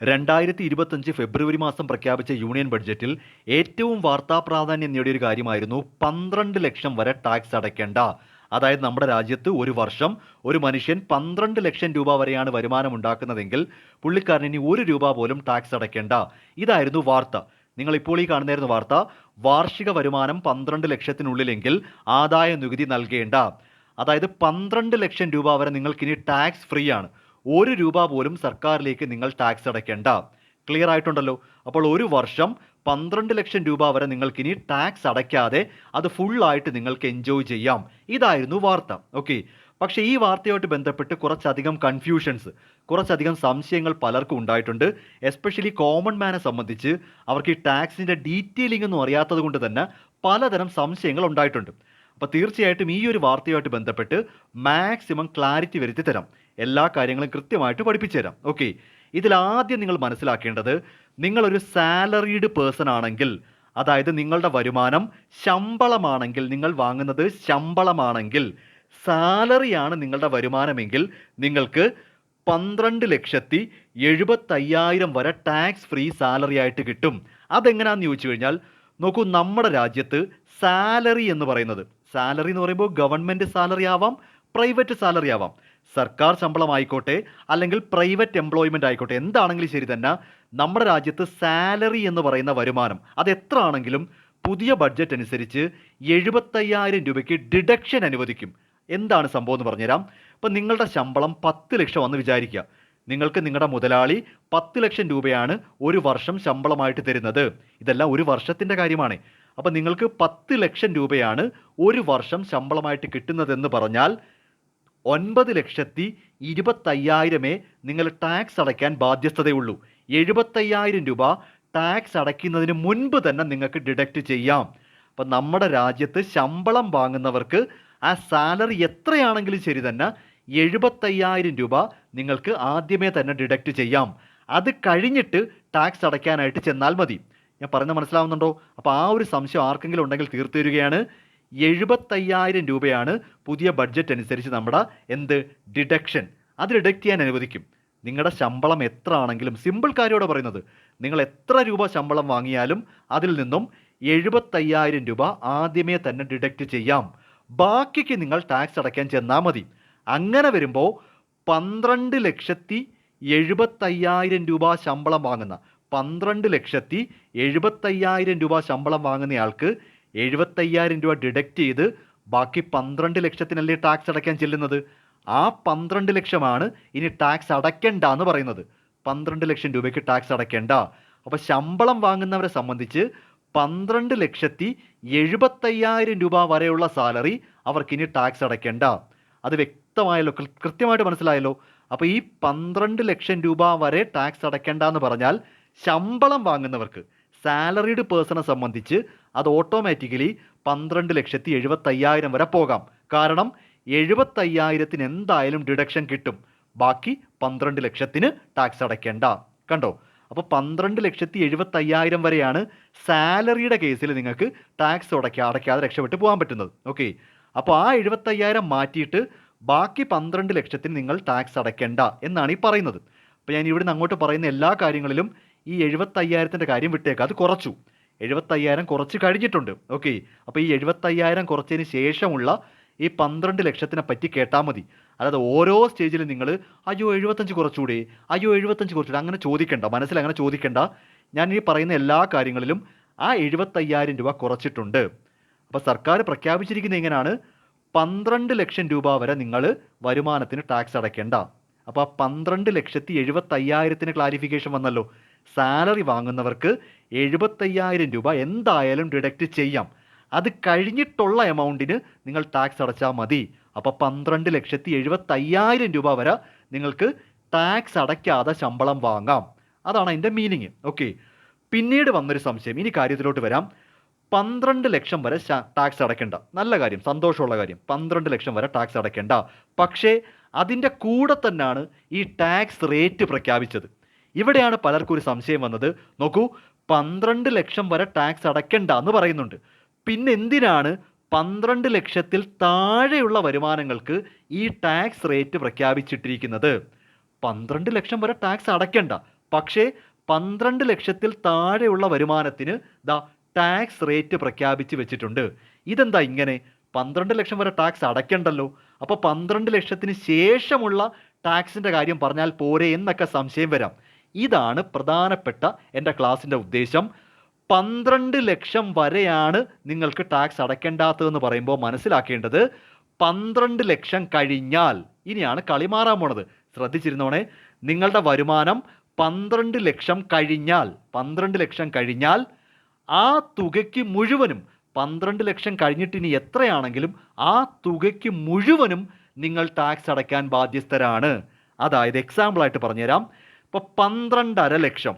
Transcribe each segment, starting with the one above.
2025 ഫെബ്രുവരി മാസം പ്രഖ്യാപിച്ച യൂണിയൻ ബഡ്ജറ്റിൽ ഏറ്റവും വാർത്താ പ്രാധാന്യം നേടിയൊരു കാര്യമായിരുന്നു 12 ലക്ഷം വരെ ടാക്സ് അടയ്ക്കേണ്ട. അതായത് നമ്മുടെ രാജ്യത്ത് ഒരു വർഷം ഒരു മനുഷ്യൻ 12 ലക്ഷം രൂപ വരെയാണ് വരുമാനം ഉണ്ടാക്കുന്നതെങ്കിൽ പുള്ളിക്കാരൻ ഇനി 1 രൂപ പോലും ടാക്സ് അടയ്ക്കേണ്ട. ഇതായിരുന്നു വാർത്ത. നിങ്ങൾ ഇപ്പോൾ ഈ കാണുന്നതായിരുന്നു വാർത്ത. വാർഷിക വരുമാനം 12 ലക്ഷത്തിനുള്ളിലെങ്കിൽ ആദായ നികുതി നൽകേണ്ട. അതായത് 12 ലക്ഷം രൂപ വരെ നിങ്ങൾക്കിനി ടാക്സ് ഫ്രീ ആണ്. 1 രൂപ പോലും സർക്കാരിലേക്ക് നിങ്ങൾ ടാക്സ് അടയ്ക്കേണ്ട. ക്ലിയർ ആയിട്ടുണ്ടല്ലോ. അപ്പോൾ ഒരു വർഷം 12 ലക്ഷം രൂപ വരെ നിങ്ങൾക്കിനി ടാക്സ് അടയ്ക്കാതെ അത് ഫുള്ളായിട്ട് നിങ്ങൾക്ക് എൻജോയ് ചെയ്യാം. ഇതായിരുന്നു വാർത്ത. ഓക്കെ. പക്ഷേ ഈ വാർത്തയുമായിട്ട് ബന്ധപ്പെട്ട് കുറച്ചധികം കൺഫ്യൂഷൻസ്, കുറച്ചധികം സംശയങ്ങൾ പലർക്കും ഉണ്ടായിട്ടുണ്ട്. എസ്പെഷ്യലി കോമൺ മാനെ സംബന്ധിച്ച് അവർക്ക് ഈ ടാക്സിൻ്റെ ഡീറ്റെയിലിംഗ് ഒന്നും അറിയാത്തത് കൊണ്ട് തന്നെ പലതരം സംശയങ്ങൾ ഉണ്ടായിട്ടുണ്ട്. അപ്പോൾ തീർച്ചയായിട്ടും ഈ ഒരു വാർത്തയുമായിട്ട് ബന്ധപ്പെട്ട് മാക്സിമം ക്ലാരിറ്റി വരുത്തി തരാം. എല്ലാ കാര്യങ്ങളും കൃത്യമായിട്ട് പഠിപ്പിച്ചു തരാം. ഓക്കെ. ഇതിലാദ്യം നിങ്ങൾ മനസ്സിലാക്കേണ്ടത്, നിങ്ങളൊരു സാലറീഡ് പേഴ്സൺ ആണെങ്കിൽ, അതായത് നിങ്ങളുടെ വരുമാനം ശമ്പളമാണെങ്കിൽ, നിങ്ങൾ വാങ്ങുന്നത് ശമ്പളമാണെങ്കിൽ, സാലറിയാണ് നിങ്ങളുടെ വരുമാനമെങ്കിൽ നിങ്ങൾക്ക് 12,70,75,000 വരെ ടാക്സ് ഫ്രീ സാലറി ആയിട്ട് കിട്ടും. അതെങ്ങനെയാണെന്ന് ചോദിച്ചു കഴിഞ്ഞാൽ, നോക്കൂ, നമ്മുടെ രാജ്യത്ത് സാലറി എന്ന് പറയുമ്പോൾ ഗവൺമെൻറ് സാലറി ആവാം, പ്രൈവറ്റ് സാലറി ആവാം, സർക്കാർ ശമ്പളം ആയിക്കോട്ടെ അല്ലെങ്കിൽ പ്രൈവറ്റ് എംപ്ലോയ്മെൻ്റ് ആയിക്കോട്ടെ, എന്താണെങ്കിലും ശരി തന്നെ നമ്മുടെ രാജ്യത്ത് സാലറി എന്ന് പറയുന്ന വരുമാനം അത് എത്ര ആണെങ്കിലും പുതിയ ബഡ്ജറ്റ് അനുസരിച്ച് 75,000 രൂപയ്ക്ക് ഡിഡക്ഷൻ അനുവദിക്കും. എന്താണ് സംഭവം എന്ന് പറഞ്ഞുതരാം. ഇപ്പം നിങ്ങളുടെ ശമ്പളം 10 ലക്ഷം എന്ന് വിചാരിക്കുക. നിങ്ങൾക്ക് നിങ്ങളുടെ മുതലാളി 10 ലക്ഷം രൂപയാണ് ഒരു വർഷം ശമ്പളമായിട്ട് തരുന്നത്. ഇതെല്ലാം ഒരു വർഷത്തിൻ്റെ കാര്യമാണ്. അപ്പം നിങ്ങൾക്ക് 10 ലക്ഷം രൂപയാണ് ഒരു വർഷം ശമ്പളമായിട്ട് കിട്ടുന്നതെന്ന് പറഞ്ഞാൽ 9,25,000 നിങ്ങൾ ടാക്സ് അടയ്ക്കാൻ ബാധ്യസ്ഥതയുള്ളൂ. 75,000 രൂപ ടാക്സ് അടയ്ക്കുന്നതിന് മുൻപ് തന്നെ നിങ്ങൾക്ക് ഡിഡക്റ്റ് ചെയ്യാം. അപ്പം നമ്മുടെ രാജ്യത്ത് ശമ്പളം വാങ്ങുന്നവർക്ക് ആ സാലറി എത്രയാണെങ്കിലും ശരി തന്നെ 75,000 രൂപ നിങ്ങൾക്ക് ആദ്യമേ തന്നെ ഡിഡക്റ്റ് ചെയ്യാം. അത് കഴിഞ്ഞിട്ട് ടാക്സ് അടയ്ക്കാനായിട്ട് ചെന്നാൽ മതി. ഞാൻ പറഞ്ഞത് മനസ്സിലാവുന്നുണ്ടോ? അപ്പോൾ ആ ഒരു സംശയം ആർക്കെങ്കിലും ഉണ്ടെങ്കിൽ തീർത്തു തരികയാണ്. 75,000 രൂപയാണ് പുതിയ ബഡ്ജറ്റ് അനുസരിച്ച് നമ്മുടെ ഡിഡക്ഷൻ. അത് ഡിഡക്റ്റ് ചെയ്യാൻ അനുവദിക്കും. നിങ്ങളുടെ ശമ്പളം എത്ര ആണെങ്കിലും, സിമ്പിൾ കാര്യമോടെ പറയുന്നത്, നിങ്ങൾ എത്ര രൂപ ശമ്പളം വാങ്ങിയാലും അതിൽ നിന്നും 75,000 രൂപ ആദ്യമേ തന്നെ ഡിഡക്റ്റ് ചെയ്യാം. ബാക്കിക്ക് നിങ്ങൾ ടാക്സ് അടയ്ക്കാൻ ചെന്നാൽ മതി. അങ്ങനെ വരുമ്പോൾ 12,70,75,000 രൂപ ശമ്പളം വാങ്ങുന്ന 12,70,75,000 രൂപ ശമ്പളം വാങ്ങുന്നയാൾക്ക് 75,000 രൂപ ഡിഡക്റ്റ് ചെയ്ത് ബാക്കി 12 ലക്ഷത്തിനല്ലേ ടാക്സ് അടയ്ക്കാൻ ചെല്ലുന്നത്. ആ 12 ലക്ഷമാണ് ഇനി ടാക്സ് അടയ്ക്കേണ്ട എന്ന് പറയുന്നത്. 12 ലക്ഷം രൂപയ്ക്ക് ടാക്സ് അടയ്ക്കേണ്ട. അപ്പോൾ ശമ്പളം വാങ്ങുന്നവരെ സംബന്ധിച്ച് 12,70,75,000 രൂപ വരെയുള്ള സാലറി അവർക്കിനി ടാക്സ് അടയ്ക്കേണ്ട. അത് വ്യക്തമായല്ലോ, കൃത്യമായിട്ട് മനസ്സിലായല്ലോ. അപ്പോൾ ഈ 12 ലക്ഷം രൂപ വരെ ടാക്സ് അടയ്ക്കേണ്ട എന്ന് പറഞ്ഞാൽ ശമ്പളം വാങ്ങുന്നവർക്ക്, സാലറീഡ് പേഴ്സണെ സംബന്ധിച്ച് അത് ഓട്ടോമാറ്റിക്കലി 12,70,75,000 വരെ പോകാം. കാരണം 75,000 എന്തായാലും ഡിഡക്ഷൻ കിട്ടും. ബാക്കി 12 ലക്ഷത്തിന് ടാക്സ് അടയ്ക്കേണ്ട. കണ്ടോ? അപ്പോൾ 12,70,75,000 വരെയാണ് സാലറിയുടെ കേസിൽ നിങ്ങൾക്ക് ടാക്സ് അടയ്ക്കാതെ രക്ഷപ്പെട്ട് പോകാൻ പറ്റുന്നത്. ഓക്കെ. അപ്പോൾ ആ 75,000 മാറ്റിയിട്ട് ബാക്കി 12 ലക്ഷത്തിന് നിങ്ങൾ ടാക്സ് അടയ്ക്കേണ്ട എന്നാണ് ഈ പറയുന്നത്. അപ്പോൾ ഞാൻ ഇവിടുന്ന് അങ്ങോട്ട് പറയുന്ന എല്ലാ കാര്യങ്ങളിലും ഈ 75,000 കാര്യം വിട്ടേക്കാം. അത് കുറച്ചു, 75,000 കുറച്ച് കഴിഞ്ഞിട്ടുണ്ട്. ഓക്കെ. അപ്പോൾ ഈ 75,000 കുറച്ചതിന് ശേഷമുള്ള ഈ 12 ലക്ഷത്തിനെ പറ്റി കേട്ടാൽ മതി. അതായത് ഓരോ സ്റ്റേജിലും നിങ്ങൾ അയ്യോ 75 കുറച്ചുകൂടെ, അയ്യോ 75 കുറച്ചുകൂടെ അങ്ങനെ ചോദിക്കേണ്ട. മനസ്സിലങ്ങനെ ചോദിക്കേണ്ട. ഞാൻ ഈ പറയുന്ന എല്ലാ കാര്യങ്ങളിലും ആ 75,000 രൂപ കുറച്ചിട്ടുണ്ട്. അപ്പോൾ സർക്കാർ പ്രഖ്യാപിച്ചിരിക്കുന്നത് എങ്ങനെയാണ്? 12 ലക്ഷം രൂപ വരെ നിങ്ങൾ വരുമാനത്തിന് ടാക്സ് അടയ്ക്കേണ്ട. അപ്പോൾ ആ 12,70,75,000 ക്ലാരിഫിക്കേഷൻ വന്നല്ലോ. സാലറി വാങ്ങുന്നവർക്ക് 75,000 രൂപ എന്തായാലും ഡിഡക്റ്റ് ചെയ്യാം. അത് കഴിഞ്ഞിട്ടുള്ള എമൗണ്ടിന് നിങ്ങൾ ടാക്സ് അടച്ചാൽ മതി. അപ്പോൾ 12,70,75,000 രൂപ വരെ നിങ്ങൾക്ക് ടാക്സ് അടയ്ക്കാതെ ശമ്പളം വാങ്ങാം. അതാണ് അതിൻ്റെ മീനിങ്. ഓക്കെ. പിന്നീട് വന്നൊരു സംശയം, ഇനി കാര്യത്തിലോട്ട് വരാം. 12 ലക്ഷം വരെ ടാക്സ് അടയ്ക്കേണ്ട. നല്ല കാര്യം, സന്തോഷമുള്ള കാര്യം. 12 ലക്ഷം വരെ ടാക്സ് അടയ്ക്കേണ്ട. പക്ഷേ അതിൻ്റെ കൂടെ തന്നെയാണ് ഈ ടാക്സ് റേറ്റ് പ്രഖ്യാപിച്ചത്. ഇവിടെയാണ് പലർക്കും ഒരു സംശയം വന്നത്. നോക്കൂ, 12 ലക്ഷം വരെ ടാക്സ് അടയ്ക്കേണ്ട എന്ന് പറയുന്നുണ്ട്. പിന്നെ എന്തിനാണ് 12 ലക്ഷത്തിൽ താഴെയുള്ള വരുമാനങ്ങൾക്ക് ഈ ടാക്സ് റേറ്റ് പ്രഖ്യാപിച്ചിട്ടിരിക്കുന്നത്? 12 ലക്ഷം വരെ ടാക്സ് അടയ്ക്കേണ്ട, പക്ഷേ 12 ലക്ഷത്തിൽ താഴെയുള്ള വരുമാനത്തിന് ടാക്സ് റേറ്റ് പ്രഖ്യാപിച്ച് വെച്ചിട്ടുണ്ട്. ഇതെന്താ ഇങ്ങനെ? 12 ലക്ഷം വരെ ടാക്സ് അടയ്ക്കണ്ടല്ലോ, അപ്പോൾ 12 ലക്ഷത്തിന് ശേഷമുള്ള ടാക്സിൻ്റെ കാര്യം പറഞ്ഞാൽ പോരെ എന്നൊക്കെ സംശയം വരാം. ഇതാണ് പ്രധാനപ്പെട്ട എൻ്റെ ക്ലാസ്സിൻ്റെ ഉദ്ദേശം. 12 ലക്ഷം വരെയാണ് നിങ്ങൾക്ക് ടാക്സ് അടയ്ക്കേണ്ടാത്തതെന്ന് പറയുമ്പോൾ മനസ്സിലാക്കേണ്ടത് 12 ലക്ഷം കഴിഞ്ഞാൽ ഇനിയാണ് കളി മാറാൻ പോണത്. ശ്രദ്ധിച്ചിരുന്നോണേ, നിങ്ങളുടെ വരുമാനം 12 ലക്ഷം കഴിഞ്ഞാൽ ആ തുകയ്ക്ക് മുഴുവനും 12 ലക്ഷം കഴിഞ്ഞിട്ട് ഇനി എത്രയാണെങ്കിലും ആ തുകയ്ക്ക് മുഴുവനും നിങ്ങൾ ടാക്സ് അടയ്ക്കാൻ ബാധ്യസ്ഥരാണ്. അതായത് എക്സാമ്പിളായിട്ട് പറഞ്ഞുതരാം. ഇപ്പോൾ 12.5 ലക്ഷം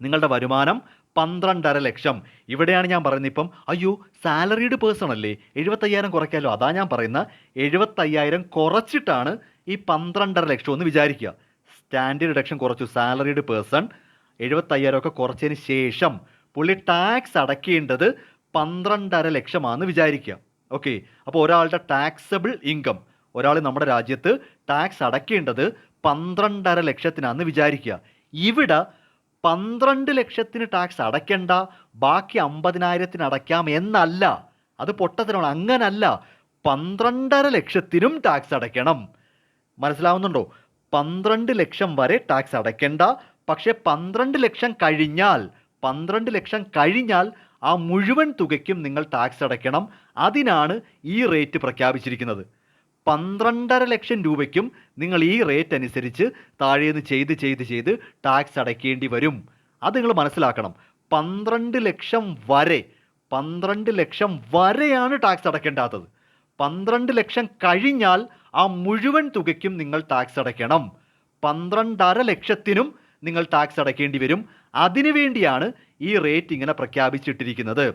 നിങ്ങളുടെ വരുമാനം 12.5 ലക്ഷം. ഇവിടെയാണ് ഞാൻ പറയുന്നത്, ഇപ്പം അയ്യോ സാലറീഡ് പേഴ്സൺ അല്ലേ, 75,000 കുറയ്ക്കാമല്ലോ. അതാ ഞാൻ പറയുന്ന 75,000 കുറച്ചിട്ടാണ് ഈ 12.5 ലക്ഷം എന്ന് വിചാരിക്കുക. സ്റ്റാൻഡേർഡ് ഡിഡക്ഷൻ കുറച്ചു, സാലറീഡ് പേഴ്സൺ 75,000 ഒക്കെ കുറച്ചതിന് ശേഷം പുള്ളി ടാക്സ് അടയ്ക്കേണ്ടത് 12.5 ലക്ഷമാണെന്ന് വിചാരിക്കുക. ഓക്കെ, അപ്പോൾ ഒരാളുടെ ടാക്സബിൾ ഇൻകം, ഒരാൾ നമ്മുടെ രാജ്യത്ത് ടാക്സ് അടയ്ക്കേണ്ടത് 12.5 ലക്ഷത്തിനാണെന്ന് വിചാരിക്കുക. ഇവിടെ 12 ലക്ഷത്തിന് ടാക്സ് അടയ്ക്കണ്ട, ബാക്കി 50,000 അടയ്ക്കാം എന്നല്ല. അത് പൊട്ടത്തരമാണ്. അങ്ങനല്ല, 12.5 ലക്ഷത്തിനും ടാക്സ് അടയ്ക്കണം. മനസ്സിലാവുന്നുണ്ടോ? 12 ലക്ഷം വരെ ടാക്സ് അടയ്ക്കണ്ട, പക്ഷേ 12 ലക്ഷം കഴിഞ്ഞാൽ ആ മുഴുവൻ തുകയ്ക്കും നിങ്ങൾ ടാക്സ് അടയ്ക്കണം. അതിനാണ് ഈ റേറ്റ് പ്രഖ്യാപിച്ചിരിക്കുന്നത്. 12.5 ലക്ഷം രൂപയ്ക്കും നിങ്ങൾ ഈ റേറ്റ് അനുസരിച്ച് താഴേന്ന് ചെയ്ത് ടാക്സ് അടയ്ക്കേണ്ടി വരും. അത് നിങ്ങൾ മനസ്സിലാക്കണം. 12 ലക്ഷം വരെയാണ് ടാക്സ് അടയ്ക്കേണ്ടാത്തത്. 12 ലക്ഷം കഴിഞ്ഞാൽ ആ മുഴുവൻ തുകയ്ക്കും നിങ്ങൾ ടാക്സ് അടയ്ക്കണം. 12.5 ലക്ഷത്തിനും നിങ്ങൾ ടാക്സ് അടയ്ക്കേണ്ടി വരും. അതിനുവേണ്ടിയാണ് ഈ റേറ്റ് ഇങ്ങനെ പ്രഖ്യാപിച്ചിട്ടിരിക്കുന്നത്.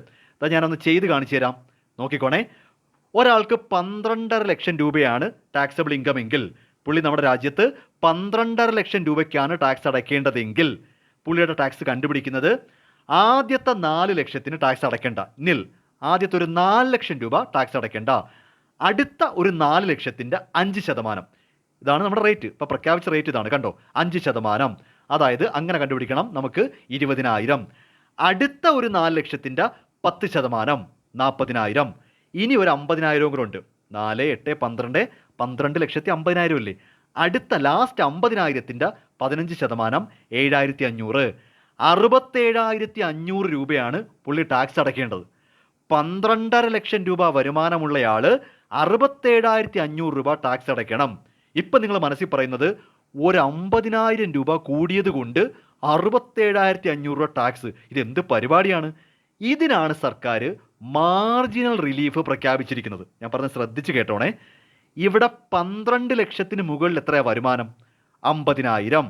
ഞാനൊന്ന് ചെയ്ത് കാണിച്ചു തരാം, നോക്കിക്കോണേ. ഒരാൾക്ക് 12.5 ലക്ഷം രൂപയാണ് ടാക്സബിൾ ഇൻകം എങ്കിൽ പുള്ളി നമ്മുടെ രാജ്യത്ത് 12.5 ലക്ഷം രൂപയ്ക്കാണ് ടാക്സ് അടയ്ക്കേണ്ടതെങ്കിൽ പുള്ളിയുടെ ടാക്സ് കണ്ടുപിടിക്കുന്നത് ആദ്യത്തെ 4 ലക്ഷത്തിന് ടാക്സ് അടയ്ക്കേണ്ട, ആദ്യത്തെ ഒരു 4 ലക്ഷം രൂപ ടാക്സ് അടയ്ക്കേണ്ട, അടുത്ത ഒരു 4 ലക്ഷത്തിൻ്റെ 5%. ഇതാണ് നമ്മുടെ റേറ്റ്. ഇപ്പോൾ പ്രഖ്യാപിച്ച റേറ്റ് ഇതാണ്, കണ്ടോ, 5%. അതായത് അങ്ങനെ കണ്ടുപിടിക്കണം നമുക്ക് 20,000. അടുത്ത ഒരു 4 ലക്ഷത്തിൻ്റെ 10%, 40,000. ഇനി ഒരു 50,000 കൂടെ ഉണ്ട്. 4, 8, 12, 12,50,000 അല്ലേ. അടുത്ത ലാസ്റ്റ് 50,000ത്തിൻ്റെ 15%, 7,500. 67,500 രൂപയാണ് പുള്ളി ടാക്സ് അടയ്ക്കേണ്ടത്. 12.5 ലക്ഷം രൂപ വരുമാനമുള്ളയാൾ 67,500 രൂപ ടാക്സ് അടയ്ക്കണം. ഇപ്പം നിങ്ങൾ മനസ്സിൽ പറയുന്നത് ഒരു 50,000 രൂപ കൂടിയത് കൊണ്ട് 67,500 രൂപ ടാക്സ്, ഇതെന്ത് പരിപാടിയാണ്? ഇതിനാണ് സർക്കാർ മാർജിനൽ റിലീഫ് പ്രഖ്യാപിച്ചിരിക്കുന്നത്. ഞാൻ പറഞ്ഞത് ശ്രദ്ധിച്ച് കേട്ടോണേ. ഇവിടെ 12 ലക്ഷത്തിന് മുകളിൽ എത്രയാണ് വരുമാനം? 50,000.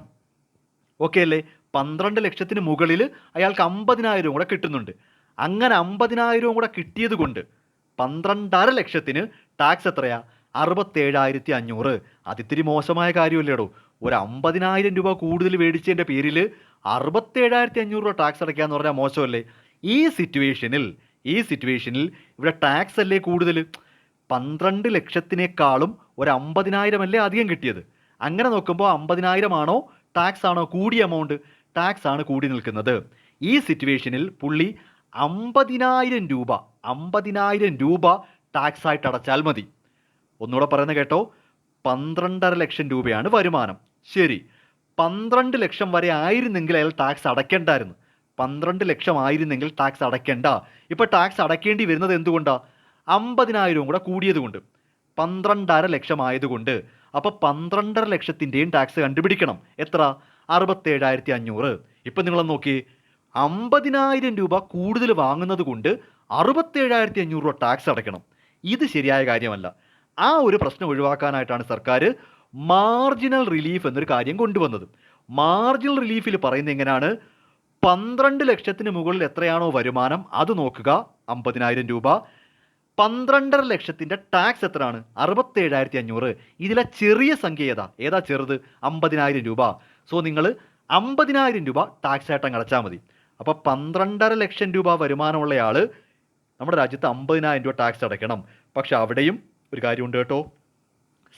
ഓക്കെ അല്ലേ? 12 ലക്ഷത്തിന് മുകളിൽ അയാൾക്ക് 50,000 കൂടെ കിട്ടുന്നുണ്ട്. അങ്ങനെ 50,000 കൂടെ കിട്ടിയത് കൊണ്ട് 12.5 ലക്ഷത്തിന് ടാക്സ് എത്രയാ? 67,500. അതിത്തിരി മോശമായ കാര്യമല്ലേടോ. ഒരു 50,000 രൂപ കൂടുതൽ മേടിച്ചതിൻ്റെ പേരിൽ 67,500 രൂപ ടാക്സ് അടയ്ക്കാന്ന് പറഞ്ഞാൽ മോശമല്ലേ? ഈ സിറ്റുവേഷനിൽ ഇവിടെ ടാക്സ് അല്ലേ കൂടുതൽ? 12 ലക്ഷത്തിനേക്കാളും ഒരു 50,000 അല്ലേ അധികം കിട്ടിയത്. അങ്ങനെ നോക്കുമ്പോൾ 50,000 ആണോ ടാക്സ് ആണോ കൂടിയ എമൗണ്ട്? ടാക്സ് ആണ് കൂടി നിൽക്കുന്നത്. ഈ സിറ്റുവേഷനിൽ പുള്ളി 50,000 രൂപ ടാക്സ് ആയിട്ട് അടച്ചാൽ മതി. ഒന്നുകൂടെ പറയുന്നത് കേട്ടോ, 12.5 ലക്ഷം രൂപയാണ് വരുമാനം. ശരി, 12 ലക്ഷം വരെ ആയിരുന്നെങ്കിൽ അയാൾ ടാക്സ് അടയ്ക്കേണ്ടായിരുന്നു. 12 ലക്ഷം ആയിരുന്നെങ്കിൽ ടാക്സ് അടയ്ക്കേണ്ട. ഇപ്പോൾ ടാക്സ് അടയ്ക്കേണ്ടി വരുന്നത് എന്തുകൊണ്ടാണ്? 50,000 കൂടെ കൂടിയത് കൊണ്ട്. 12.5 ലക്ഷം ആയതുകൊണ്ട്. അപ്പോൾ 12.5 ലക്ഷത്തിൻ്റെയും ടാക്സ് കണ്ടുപിടിക്കണം. എത്ര? 67,500. ഇപ്പം നിങ്ങളൊന്ന് നോക്കി, 50,000 രൂപ കൂടുതൽ വാങ്ങുന്നത് കൊണ്ട് 67,500 രൂപ ടാക്സ് അടയ്ക്കണം. ഇത് ശരിയായ കാര്യമല്ല. ആ ഒരു പ്രശ്നം ഒഴിവാക്കാനായിട്ടാണ് സർക്കാർ മാർജിനൽ റിലീഫ് എന്നൊരു കാര്യം കൊണ്ടുവന്നത്. മാർജിനൽ റിലീഫിൽ പറയുന്നത് എങ്ങനെയാണ്? 12 ലക്ഷത്തിന് മുകളിൽ എത്രയാണോ വരുമാനം അത് നോക്കുക, 50,000 രൂപ. 12.5 ലക്ഷത്തിൻ്റെ ടാക്സ് എത്രയാണ്? 67,500. ഇതിലെ ചെറിയ സംഖ്യ ഏതാ ചെറുത്? 50,000 രൂപ. സോ നിങ്ങൾ 50,000 രൂപ ടാക്സ് ആയിട്ട് അങ്ങ് അടച്ചാൽ മതി. അപ്പോൾ 12.5 ലക്ഷം രൂപ വരുമാനമുള്ളയാൾ നമ്മുടെ രാജ്യത്ത് 50,000 രൂപ ടാക്സ് അടയ്ക്കണം. പക്ഷെ അവിടെയും ഒരു കാര്യമുണ്ട് കേട്ടോ,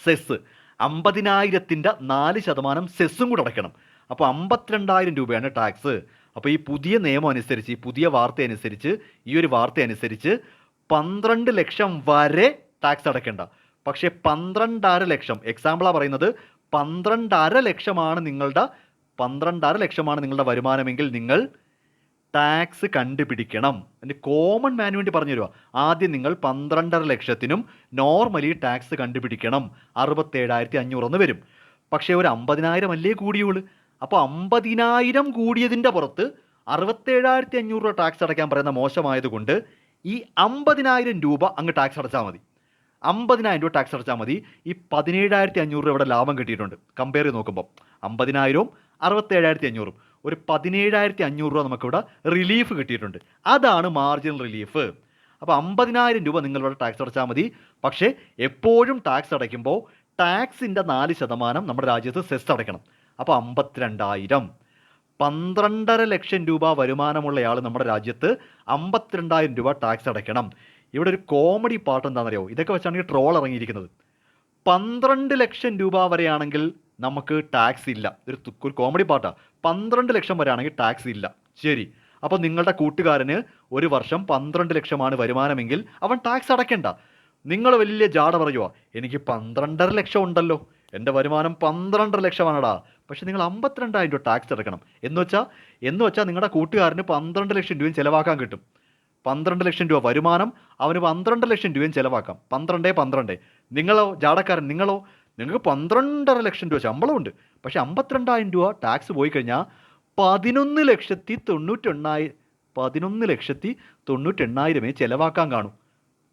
സെസ്. 50,000ത്തിൻ്റെ 4% സെസ്സും കൂടെ അടയ്ക്കണം. അപ്പോൾ 52,000 രൂപയാണ് ടാക്സ്. അപ്പോൾ ഈ പുതിയ നിയമം അനുസരിച്ച്, ഈ പുതിയ വാർത്ത അനുസരിച്ച്, ഈ ഒരു വാർത്ത അനുസരിച്ച് 12 ലക്ഷം വരെ ടാക്സ് അടയ്ക്കേണ്ട. പക്ഷേ 12.5 ലക്ഷം, എക്സാമ്പിളാണ് പറയുന്നത്, 12.5 ലക്ഷമാണ് നിങ്ങളുടെ വരുമാനമെങ്കിൽ നിങ്ങൾ ടാക്സ് കണ്ടുപിടിക്കണം. അതിൻ്റെ കോമൺ മാനു വേണ്ടി പറഞ്ഞു തരുക. ആദ്യം നിങ്ങൾ 12.5 ലക്ഷത്തിനും നോർമലി ടാക്സ് കണ്ടുപിടിക്കണം. 67,500 എന്ന് വരും. പക്ഷേ ഒരു 50,000 അല്ലേ കൂടിയുള്ളൂ. അപ്പോൾ 50,000 കൂടിയതിൻ്റെ പുറത്ത് 67,500 രൂപ ടാക്സ് അടയ്ക്കാൻ പറയുന്ന മോശമായതുകൊണ്ട് ഈ 50,000 രൂപ അങ്ങ് ടാക്സ് അടച്ചാൽ മതി. 50,000 രൂപ ടാക്സ് അടച്ചാൽ മതി. ഈ 17,500 രൂപ ഇവിടെ ലാഭം കിട്ടിയിട്ടുണ്ട്. കമ്പയർ ചെയ്ത് നോക്കുമ്പോൾ 50,000-ഉം 67,500-ഉം ഒരു 17,500 രൂപ നമുക്കിവിടെ റിലീഫ് കിട്ടിയിട്ടുണ്ട്. അതാണ് മാർജിനൽ റിലീഫ്. അപ്പോൾ 50,000 രൂപ നിങ്ങളിവിടെ ടാക്സ് അടച്ചാൽ മതി. പക്ഷേ എപ്പോഴും ടാക്സ് അടയ്ക്കുമ്പോൾ ടാക്സിൻ്റെ 4% നമ്മുടെ രാജ്യത്ത് സെസ് അടയ്ക്കണം. അപ്പോൾ 52,000, 12.5 ലക്ഷം രൂപ വരുമാനമുള്ളയാൾ നമ്മുടെ രാജ്യത്ത് 52,000 രൂപ ടാക്സ് അടയ്ക്കണം. ഇവിടെ ഒരു കോമഡി പാർട്ട് എന്താണെന്നറിയോ? ഇതൊക്കെ വെച്ചാണെങ്കിൽ ട്രോൾ ഇറങ്ങിയിരിക്കുന്നത്. 12 ലക്ഷം രൂപ വരെയാണെങ്കിൽ നമുക്ക് ടാക്സ് ഇല്ല. ഒരു കോമഡി പാർട്ടാണ്. 12 ലക്ഷം വരെയാണെങ്കിൽ ടാക്സ് ഇല്ല. ശരി, അപ്പോൾ നിങ്ങളുടെ കൂട്ടുകാരന് ഒരു വർഷം 12 ലക്ഷമാണ് വരുമാനമെങ്കിൽ അവൻ ടാക്സ് അടയ്ക്കണ്ട. നിങ്ങൾ വലിയ ജാട പറയുക, എനിക്ക് 12.5 ലക്ഷം ഉണ്ടല്ലോ, എൻ്റെ വരുമാനം 12.5 ലക്ഷമാണടാ, പക്ഷേ നിങ്ങൾ 52,000 രൂപ ടാക്സ് അടയ്ക്കണം. എന്ന് വെച്ചാൽ നിങ്ങളുടെ കൂട്ടുകാരന് 12 ലക്ഷം രൂപയും ചിലവാക്കാൻ കിട്ടും. 12 ലക്ഷം രൂപ വരുമാനം, അവന് 12 ലക്ഷം രൂപയും ചിലവാക്കാം. 12. നിങ്ങളോ ജാടക്കാരൻ, നിങ്ങൾക്ക് 12.5 ലക്ഷം രൂപ ശമ്പളമുണ്ട്, പക്ഷേ 52,000 രൂപ ടാക്സ് പോയി കഴിഞ്ഞാൽ 11,98,000 ചിലവാക്കാൻ കാണും.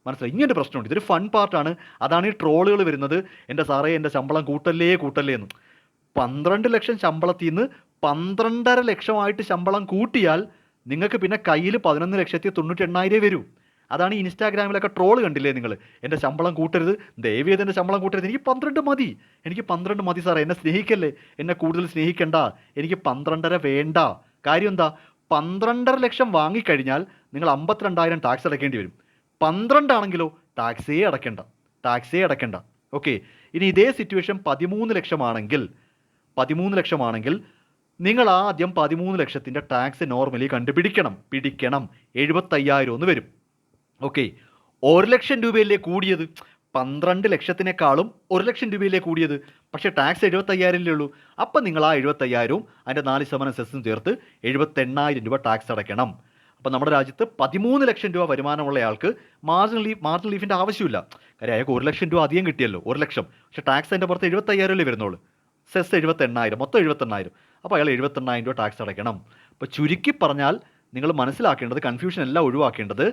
മനസ്സിലായി? ഇങ്ങനൊരു പ്രശ്നമുണ്ട്. ഇതൊരു ഫൺ പാർട്ടാണ്. അതാണ് ഈ ട്രോളുകൾ വരുന്നത്. എൻ്റെ സാറേ, എൻ്റെ ശമ്പളം കൂട്ടല്ലേ എന്ന്. 12 ലക്ഷം ശമ്പളത്തിൽ നിന്ന് 12.5 ലക്ഷമായിട്ട് ശമ്പളം കൂട്ടിയാൽ നിങ്ങൾക്ക് പിന്നെ കയ്യിൽ 11,98,000 വരൂ. അതാണ് ഈ ഇൻസ്റ്റാഗ്രാമിലൊക്കെ ട്രോൾ കണ്ടില്ലേ നിങ്ങൾ? എൻ്റെ ശമ്പളം കൂട്ടരുത്, ദയവ് ചെയ്ത് എൻ്റെ ശമ്പളം കൂട്ടരുത്, എനിക്ക് 12 മതി, എനിക്ക് 12 മതി സാറേ, എന്നെ സ്നേഹിക്കല്ലേ, എന്നെ കൂടുതൽ സ്നേഹിക്കണ്ട, എനിക്ക് 12.5 വേണ്ട. കാര്യം എന്താ? 12.5 ലക്ഷം വാങ്ങിക്കഴിഞ്ഞാൽ നിങ്ങൾ 52,000 ടാക്സ് അടയ്ക്കേണ്ടി വരും. 12 ആണെങ്കിലോ ടാക്സേ അടയ്ക്കണ്ട. ഓക്കെ, ഇനി ഇതേ സിറ്റുവേഷൻ 13 ലക്ഷമാണെങ്കിൽ നിങ്ങൾ ആദ്യം 13 ലക്ഷത്തിൻ്റെ ടാക്സ് നോർമലി പിടിക്കണം. 75,000 എന്ന് വരും. ഓക്കെ, 1 ലക്ഷം രൂപയല്ലേ കൂടിയത്? 12 ലക്ഷത്തിനേക്കാളും 1 ലക്ഷം രൂപയിലേ കൂടിയത്. പക്ഷേ ടാക്സ് 75,000 ഉള്ളൂ. അപ്പം നിങ്ങൾ ആ 75,000-ഉം അതിൻ്റെ 4% സെസ്സും ചേർത്ത് 78,000 രൂപ ടാക്സ് അടയ്ക്കണം. അപ്പോൾ നമ്മുടെ രാജ്യത്ത് 13 ലക്ഷം രൂപ വരുമാനമുള്ള ആൾക്ക് മാർജിനൽ ലീഫിൻ്റെ ആവശ്യമില്ല. കാര്യം അയാൾക്ക് 1 ലക്ഷം രൂപ അധികം കിട്ടിയല്ലോ, 1 ലക്ഷം. പക്ഷേ ടാക്സ് അതിൻ്റെ പുറത്ത് 75,000 വരുന്നുള്ളൂ. സെസ് 78,000, മൊത്തം 78,000. അപ്പോൾ അയാൾ 78,000 രൂപ ടാക്സ് അടയ്ക്കണം. അപ്പോൾ ചുരുക്കി പറഞ്ഞാൽ നിങ്ങൾ മനസ്സിലാക്കേണ്ടത്, കൺഫ്യൂഷൻ എല്ലാം ഒഴിവാക്കേണ്ടത്,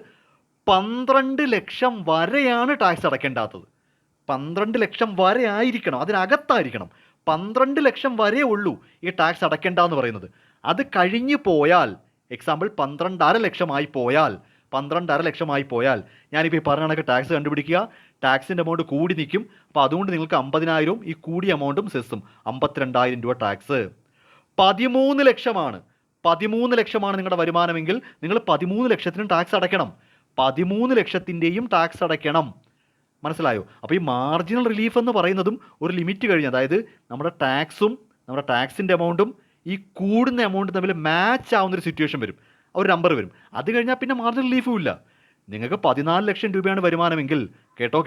12 ലക്ഷം വരെയാണ് ടാക്സ് അടയ്ക്കേണ്ടാത്തത്. 12 ലക്ഷം വരെ ആയിരിക്കണം, അതിനകത്തായിരിക്കണം. 12 ലക്ഷം വരെ ഉള്ളൂ ഈ ടാക്സ് അടയ്ക്കേണ്ട എന്ന് പറയുന്നത്. അത് കഴിഞ്ഞു പോയാൽ, എക്സാമ്പിൾ 12.5 ലക്ഷമായി പോയാൽ ഞാനിപ്പോൾ ഈ പറഞ്ഞ കണക്ക് ടാക്സ് കണ്ടുപിടിക്കുക. ടാക്സിൻ്റെ എമൗണ്ട് കൂടി നിൽക്കും. അപ്പോൾ അതുകൊണ്ട് നിങ്ങൾക്ക് 50,000-ഉം ഈ കൂടിയ എമൗണ്ടും സെസ്സും 52,000 രൂപ ടാക്സ്. 13 ലക്ഷമാണ് നിങ്ങളുടെ വരുമാനമെങ്കിൽ നിങ്ങൾ 13 ലക്ഷത്തിനും ടാക്സ് അടയ്ക്കണം. 13 ലക്ഷത്തിൻ്റെയും ടാക്സ് അടയ്ക്കണം. മനസ്സിലായോ? അപ്പോൾ ഈ മാർജിനൽ റിലീഫ് എന്ന് പറയുന്നതും ഒരു ലിമിറ്റ് കഴിഞ്ഞ്, അതായത് നമ്മുടെ ടാക്സിൻ്റെ എമൗണ്ടും ഈ കൂടുന്ന എമൗണ്ട് തമ്മിൽ മാച്ച് ആവുന്നൊരു സിറ്റുവേഷൻ വരും, ഒരു നമ്പർ വരും. അത് കഴിഞ്ഞാൽ പിന്നെ മാർജിനൽ റിലീഫും ഇല്ല. നിങ്ങൾക്ക് 14 ലക്ഷം രൂപയാണ് വരുമാനമെങ്കിൽ, കേട്ടോ,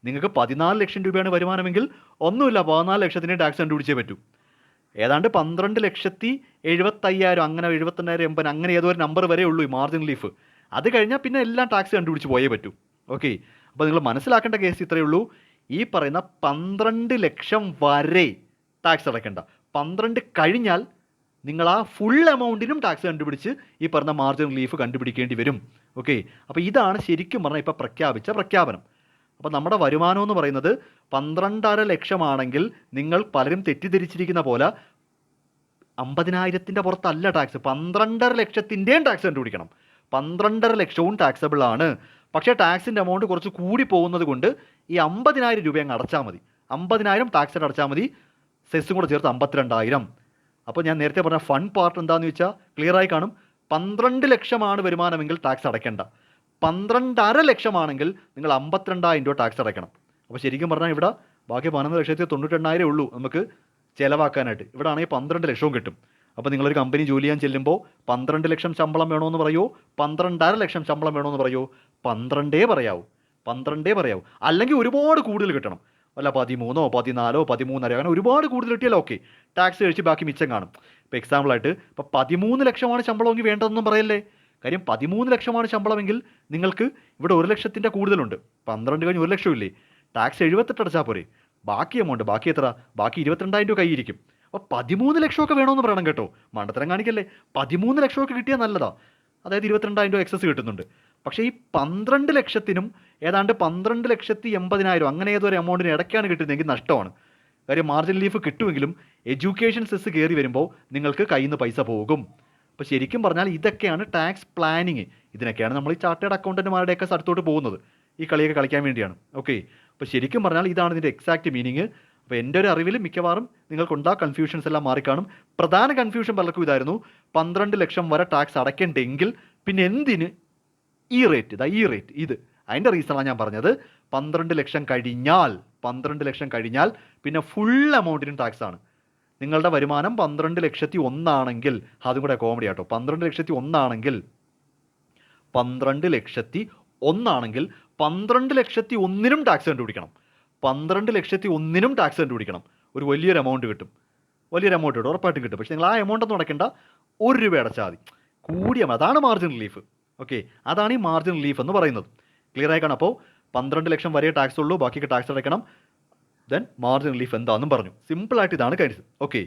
നിങ്ങൾക്ക് 14 ലക്ഷം രൂപയാണ് വരുമാനമെങ്കിൽ ഒന്നുമില്ല, 14 ലക്ഷത്തിന് ടാക്സ് കണ്ടുപിടിച്ചേ പറ്റൂ. ഏതാണ്ട് 12,70,000 അങ്ങനെ 78,080 അങ്ങനെ ഏതോ ഒരു നമ്പർ വരെ ഉള്ളൂ ഈ മാർജിനൽ റിലീഫ്. അത് കഴിഞ്ഞാൽ പിന്നെ എല്ലാം ടാക്സ് കണ്ടുപിടിച്ച് പോയേ പറ്റൂ. ഓക്കെ, അപ്പോൾ നിങ്ങൾ മനസ്സിലാക്കേണ്ട കേസ് ഇത്രയേ ഉള്ളൂ. ഈ പറയുന്ന 12 ലക്ഷം വരെ ടാക്സ് അടയ്ക്കേണ്ട. 12 കഴിഞ്ഞാൽ നിങ്ങൾ ആ ഫുൾ എമൗണ്ടിനും ടാക്സ് കണ്ടുപിടിച്ച് ഈ പറഞ്ഞ മാർജിനൽ റിലീഫ് കണ്ടുപിടിക്കേണ്ടി വരും. ഓക്കെ, അപ്പോൾ ഇതാണ് ശരിക്കും പറഞ്ഞാൽ ഇപ്പോൾ പ്രഖ്യാപിച്ച പ്രഖ്യാപനം. അപ്പോൾ നമ്മുടെ വരുമാനം എന്ന് പറയുന്നത് 12.5 ലക്ഷമാണെങ്കിൽ നിങ്ങൾ പലരും തെറ്റിദ്ധരിച്ചിരിക്കുന്ന പോലെ 50,000-ൻ്റെ പുറത്തല്ല ടാക്സ്, 12.5 ലക്ഷത്തിൻ്റെയും ടാക്സ് കണ്ടുപിടിക്കണം. 12.5 ലക്ഷവും ടാക്സബിൾ ആണ്. പക്ഷേ ടാക്സിൻ്റെ എമൗണ്ട് കുറച്ച് കൂടി പോകുന്നത് കൊണ്ട് ഈ 50,000 രൂപ അങ്ങ് അടച്ചാൽ മതി. 50,000 ടാക്സ് അടച്ചാൽ മതി, സെസ്സും കൂടെ ചേർത്ത് 52,000. അപ്പോൾ ഞാൻ നേരത്തെ പറഞ്ഞ ഫൺ പാർട്ട് എന്താണെന്ന് വെച്ചാൽ ക്ലിയർ ആയി കാണും. 12 ലക്ഷമാണ് വരുമാനമെങ്കിൽ ടാക്സ് അടയ്ക്കേണ്ട. 12.5 ലക്ഷമാണെങ്കിൽ നിങ്ങൾ 52,000 രൂപ ടാക്സ് അടയ്ക്കണം. അപ്പോൾ ശരിക്കും പറഞ്ഞാൽ ഇവിടെ ബാക്കി 11,98,000 ഉള്ളൂ നമുക്ക് ചിലവാക്കാനായിട്ട്. ഇവിടെ ആണെങ്കിൽ 12 ലക്ഷവും കിട്ടും. അപ്പോൾ നിങ്ങളൊരു കമ്പനി ജോലി ചെയ്യാൻ ചെല്ലുമ്പോൾ 12 ലക്ഷം ശമ്പളം വേണമെന്ന് പറയുമോ 12.5 ലക്ഷം ശമ്പളം വേണമെന്ന് പറയുമോ? 12 പറയാവൂ. 12 പറയാവൂ. അല്ലെങ്കിൽ ഒരുപാട് കൂടുതൽ കിട്ടണം. വല്ല 13 14 13.5 അങ്ങനെ ഒരുപാട് കൂടുതൽ കിട്ടിയാൽ ഓക്കെ, ടാക്സ് കഴിച്ച് ബാക്കി മിച്ചം കാണും. ഇപ്പോൾ എക്സാമ്പിളായിട്ട് ഇപ്പോൾ 13 ലക്ഷമാണ് ശമ്പളമെങ്കിൽ വേണ്ടതെന്നും പറയല്ലേ. കാര്യം 13 ലക്ഷമാണ് ശമ്പളമെങ്കിൽ നിങ്ങൾക്ക് ഇവിടെ 1 ലക്ഷത്തിൻ്റെ കൂടുതലുണ്ട്. 12 കഴിഞ്ഞ് 1 ലക്ഷം ഇല്ലേ, ടാക്സ് 78 അടച്ചാൽ പോരെ. ബാക്കി എമൗണ്ട് ബാക്കി എത്ര? ബാക്കി 22,000 രൂപ കയ്യിരിക്കും. അപ്പോൾ 13 ലക്ഷമൊക്കെ വേണമെന്ന് പറയണം കേട്ടോ, മണ്ടത്തരം കാണിക്കല്ലേ. 13 ലക്ഷമൊക്കെ കിട്ടിയാൽ നല്ലതാ, അതായത് 22,000 രൂപ എക്സസ് കിട്ടുന്നുണ്ട്. പക്ഷേ ഈ 12 ലക്ഷത്തിനും ഏതാണ്ട് 12,80,000 അങ്ങനെ ഏതൊരു എമൗണ്ടിന് ഇടയ്ക്കാണ് കിട്ടുന്നതെങ്കിൽ നഷ്ടമാണ്. കാര്യം മാർജിൻ റിലീഫ് കിട്ടുമെങ്കിലും എഡ്യൂക്കേഷൻ സെസ് കയറി വരുമ്പോൾ നിങ്ങൾക്ക് കയ്യിൽ നിന്ന് പൈസ പോകും. അപ്പോൾ ശരിക്കും പറഞ്ഞാൽ ഇതൊക്കെയാണ് ടാക്സ് പ്ലാനിങ്. ഇതിനൊക്കെയാണ് നമ്മൾ ഈ ചാർട്ടേഡ് അക്കൗണ്ടന്റുമാരുടെയൊക്കെ സ്ഥലത്തോട്ട് പോകുന്നത്, ഈ കളിയൊക്കെ കളിക്കാൻ വേണ്ടിയാണ്. ഓക്കെ, അപ്പോൾ ശരിക്കും പറഞ്ഞാൽ ഇതാണ് ഇതിൻ്റെ എക്സാക്റ്റ് മീനിങ്. അപ്പോൾ എൻ്റെ ഒരു അറിവിൽ മിക്കവാറും നിങ്ങൾക്കുണ്ടാ കൺഫ്യൂഷൻസ് എല്ലാം മാറിക്കാണും. പ്രധാന കൺഫ്യൂഷൻ പലർക്കും ഇതായിരുന്നു, 12 ലക്ഷം വരെ ടാക്സ് അടയ്ക്കേണ്ടെങ്കിൽ പിന്നെ എന്തിന് ഈ റേറ്റ്, ഈ റേറ്റ് ഇത്. അതിൻ്റെ റീസണാണ് ഞാൻ പറഞ്ഞത്. 12 ലക്ഷം കഴിഞ്ഞാൽ പിന്നെ ഫുൾ എമൗണ്ടിനും ടാക്സ് ആണ്. നിങ്ങളുടെ വരുമാനം 12,01,000 ആണെങ്കിൽ, അതും കൂടെ കോമഡി ആട്ടോ, 12,01,000 ആണെങ്കിൽ 12,01,000നും ടാക്സ് കണ്ടുപിടിക്കണം. 12,01,000നും ടാക്സ് കണ്ടുപിടിക്കണം. ഒരു വലിയൊരു എമൗണ്ട് കിട്ടും, ഉറപ്പായിട്ടും കിട്ടും. പക്ഷേ നിങ്ങൾ ആ എമൗണ്ട് ഒന്നും അടയ്ക്കേണ്ട, 1 രൂപ അടച്ചാൽ മതി, കൂടിയ. അതാണ് മാർജിൻ റിലീഫ്. ഓക്കെ, അതാണ് ഈ മാർജിൻ റിലീഫ് എന്ന് പറയുന്നത്. ക്ലിയർ ആയിക്കാണ്. അപ്പോൾ 12 ലക്ഷം വരെ ടാക്സ് ഉള്ളൂ, ബാക്കിയൊക്കെ ടാക്സ് അടയ്ക്കണം. ദെൻ മാർജിൻ റിലീഫ് എന്താണെന്നും പറഞ്ഞു. സിമ്പിളായിട്ട് ഇതാണ് കാര്യം. ഓക്കെ.